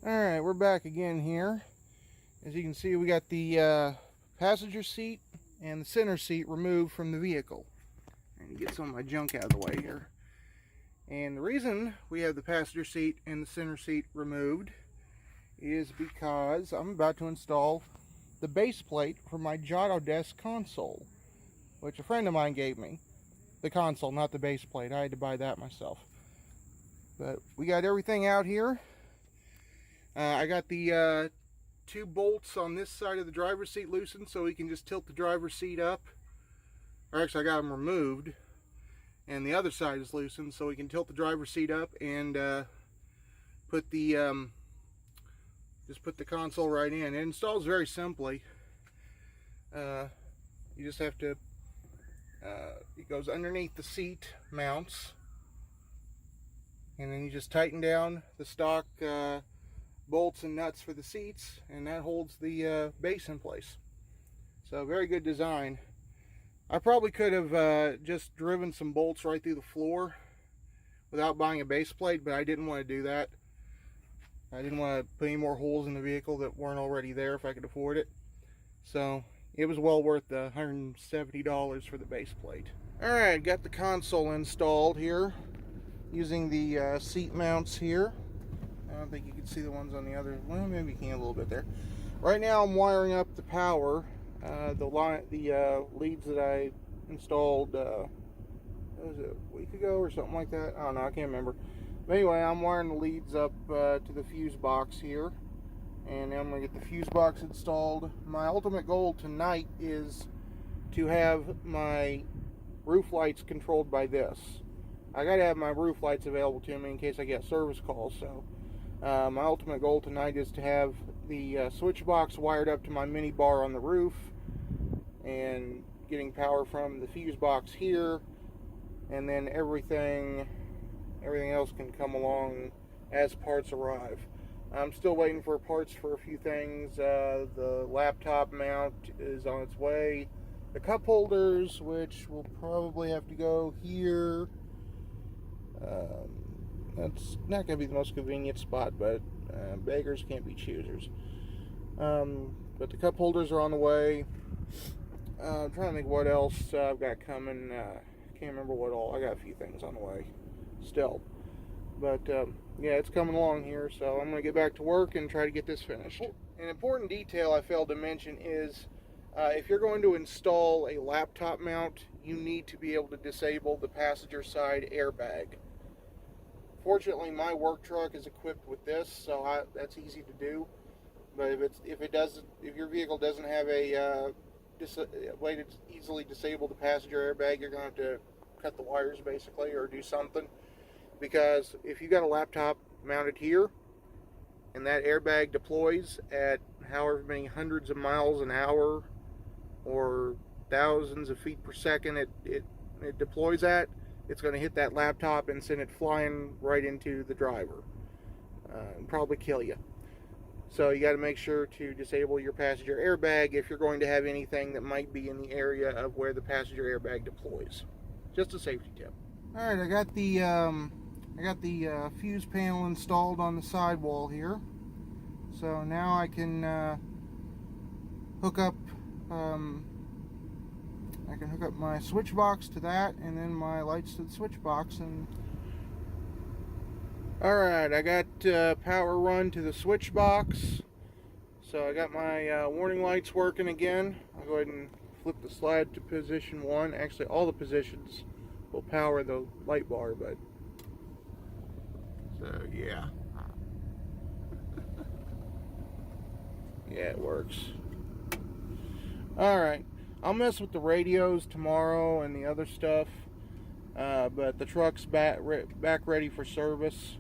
Alright, we're back again here. As you can see, we got the passenger seat and the center seat removed from the vehicle. And get some of my junk out of the way here. And the reason we have the passenger seat and the center seat removed is because I'm about to install the base plate for my Autodesk console, which a friend of mine gave me. The console, not the base plate. I had to buy that myself. But we got everything out here. I got the 2 bolts on this side of the driver's seat loosened so we can just tilt the driver's seat up. Or actually, I got them removed. And the other side is loosened so we can tilt the driver's seat up and put the just put the console right in. It installs very simply. You just have to it goes underneath the seat mounts, and then you just tighten down the stock bolts and nuts for the seats, and that holds the base in place. So very good design. I probably could have just driven some bolts right through the floor without buying a base plate, but I didn't want to do that. I didn't want to put any more holes in the vehicle that weren't already there if I could afford it. So it was well worth the $170 for the base plate. Alright, got the console installed here using the seat mounts here. I don't think you can see the ones on the other. Well, maybe you can a little bit there. Right now I'm wiring up the power. The leads that I installed, what was it, a week ago or something like that? I don't know, I can't remember. But anyway, I'm wiring the leads up to the fuse box here, and then I'm going to get the fuse box installed. My ultimate goal tonight is to have my roof lights controlled by this. I got to have my roof lights available to me in case I get service calls. So my ultimate goal tonight is to have the switch box wired up to my mini bar on the roof, and getting power from the fuse box here, and then everything else can come along as parts arrive. I'm still waiting for parts for a few things. The laptop mount is on its way. The cup holders, which will probably have to go here. That's not going to be the most convenient spot, but beggars can't be choosers. But the cup holders are on the way. I'm trying to think what else I've got coming. Can't remember what all. I got a few things on the way still. But yeah, it's coming along here, so I'm going to get back to work and try to get this finished. An important detail I failed to mention is if you're going to install a laptop mount, you need to be able to disable the passenger side airbag. Fortunately, my work truck is equipped with this, so that's easy to do. But if your vehicle doesn't have a way to easily disable the passenger airbag, you're going to have to cut the wires basically, or do something. Because if you got a laptop mounted here and that airbag deploys at however many hundreds of miles an hour or thousands of feet per second it deploys at, it's going to hit that laptop and send it flying right into the driver and probably kill you. So you got to make sure to disable your passenger airbag if you're going to have anything that might be in the area of where the passenger airbag deploys. Just a safety tip. Alright, I got the fuse panel installed on the sidewall here. So now I can hook up my switch box to that, and then my lights to the switch box. And alright, I got power run to the switch box. So I got my warning lights working again. I'll go ahead and flip the slide to position 1. Actually, all the positions will power the light bar, but so yeah. Yeah, it works. Alright, I'll mess with the radios tomorrow and the other stuff, but the truck's back ready for service,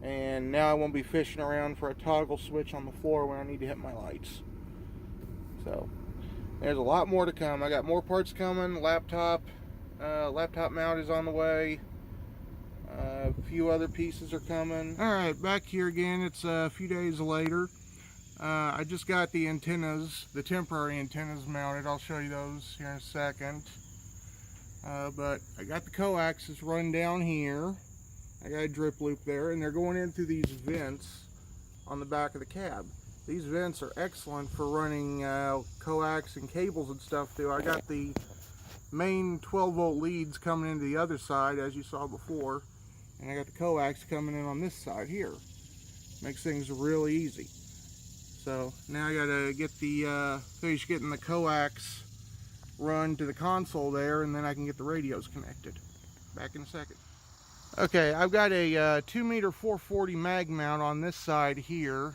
and now I won't be fishing around for a toggle switch on the floor when I need to hit my lights. So there's a lot more to come. I got more parts coming. Laptop mount is on the way. A few other pieces are coming. Alright, back here again. It's a few days later. I just got the antennas, the temporary antennas mounted. I'll show you those here in a second. But I got the coaxes run down here. I got a drip loop there, and they're going in through these vents on the back of the cab. These vents are excellent for running coax and cables and stuff through. I got the main 12-volt leads coming into the other side, as you saw before, and I got the coax coming in on this side here. Makes things really easy. So now I gotta get the finish getting the coax run to the console there, and then I can get the radios connected. Back in a second. Okay, I've got a 2-meter 440 mag mount on this side here,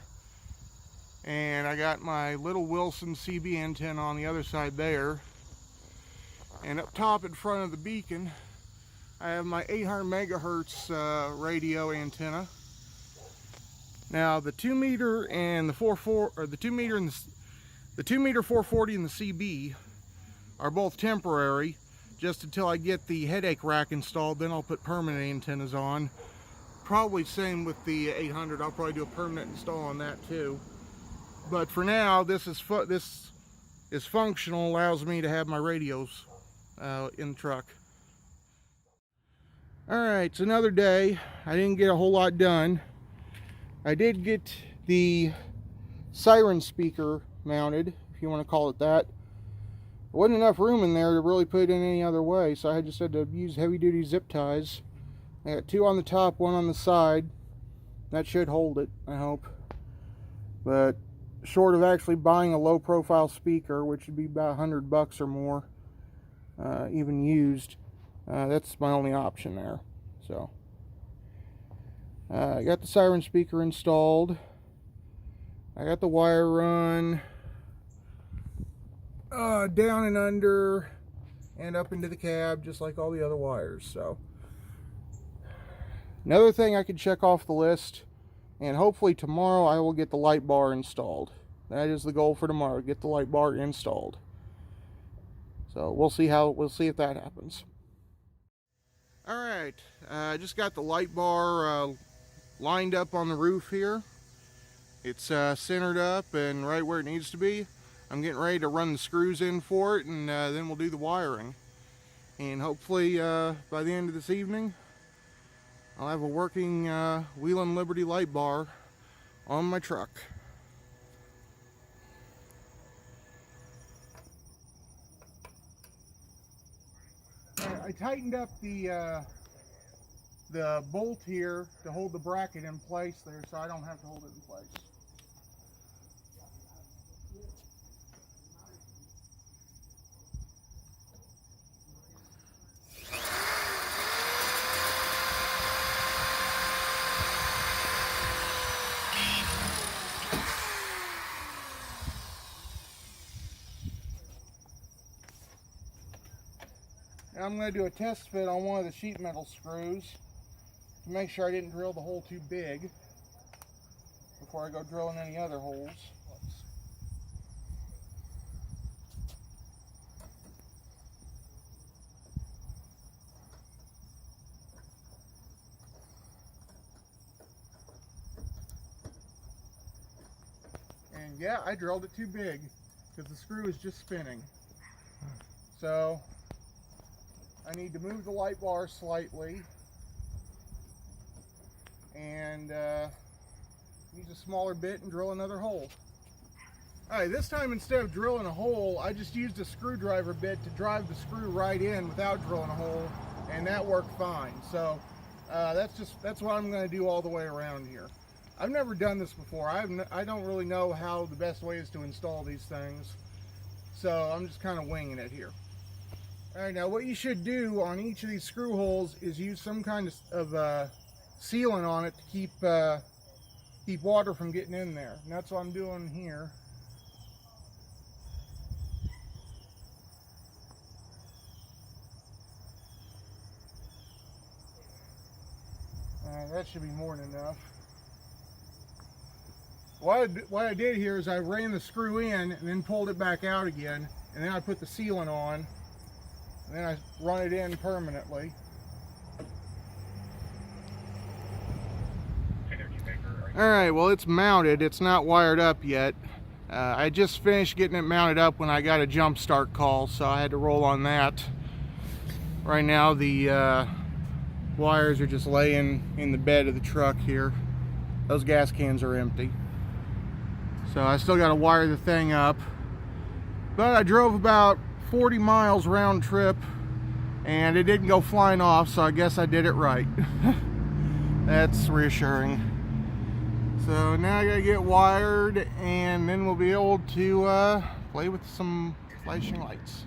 and I got my little Wilson CB antenna on the other side there, and up top in front of the beacon I have my 800 megahertz radio antenna. Now the 2-meter and the 2-meter and the 2-meter 440 and the CB are both temporary, just until I get the headache rack installed. Then I'll put permanent antennas on. Probably same with the 800. I'll probably do a permanent install on that too. But for now, this is functional. Allows me to have my radios in the truck. All right, it's another day. I didn't get a whole lot done. I did get the siren speaker mounted, if you want to call it that. There wasn't enough room in there to really put it in any other way, so I just had to use heavy-duty zip ties. I got 2 on the top, 1 on the side. That should hold it, I hope. But short of actually buying a low-profile speaker, which would be about $100 or more, even used, that's my only option there. So I got the siren speaker installed. I got the wire run down and under and up into the cab, just like all the other wires. So another thing I can check off the list, and hopefully tomorrow I will get the light bar installed. That is the goal for tomorrow, get the light bar installed. So we'll see if that happens. All right, I just got the light bar lined up on the roof here. It's centered up and right where it needs to be. I'm getting ready to run the screws in for it, and then we'll do the wiring. And hopefully by the end of this evening, I'll have a working Whelen Liberty light bar on my truck. I tightened up the bolt here to hold the bracket in place there, so I don't have to hold it in place. Now I'm going to do a test fit on one of the sheet metal screws to make sure I didn't drill the hole too big before I go drilling any other holes. And yeah, I drilled it too big because the screw is just spinning. So I need to move the light bar slightly and use a smaller bit and drill another hole. Alright, this time instead of drilling a hole, I just used a screwdriver bit to drive the screw right in without drilling a hole, and that worked fine. So that's what I'm going to do all the way around here. I've never done this before. I don't really know how the best way is to install these things, so I'm just kind of winging it here. Alright, now what you should do on each of these screw holes is use some kind of sealant on it to keep water from getting in there. And that's what I'm doing here. That should be more than enough. What I did here is I ran the screw in and then pulled it back out again, and then I put the sealant on. And then I run it in permanently. Alright, well, it's mounted. It's not wired up yet. I just finished getting it mounted up when I got a jump start call, so I had to roll on that. Right now the wires are just laying in the bed of the truck here. Those gas cans are empty. So I still got to wire the thing up. But I drove about 40 miles round trip and it didn't go flying off, so I guess I did it right. That's reassuring. So now I gotta get wired and then we'll be able to play with some flashing lights.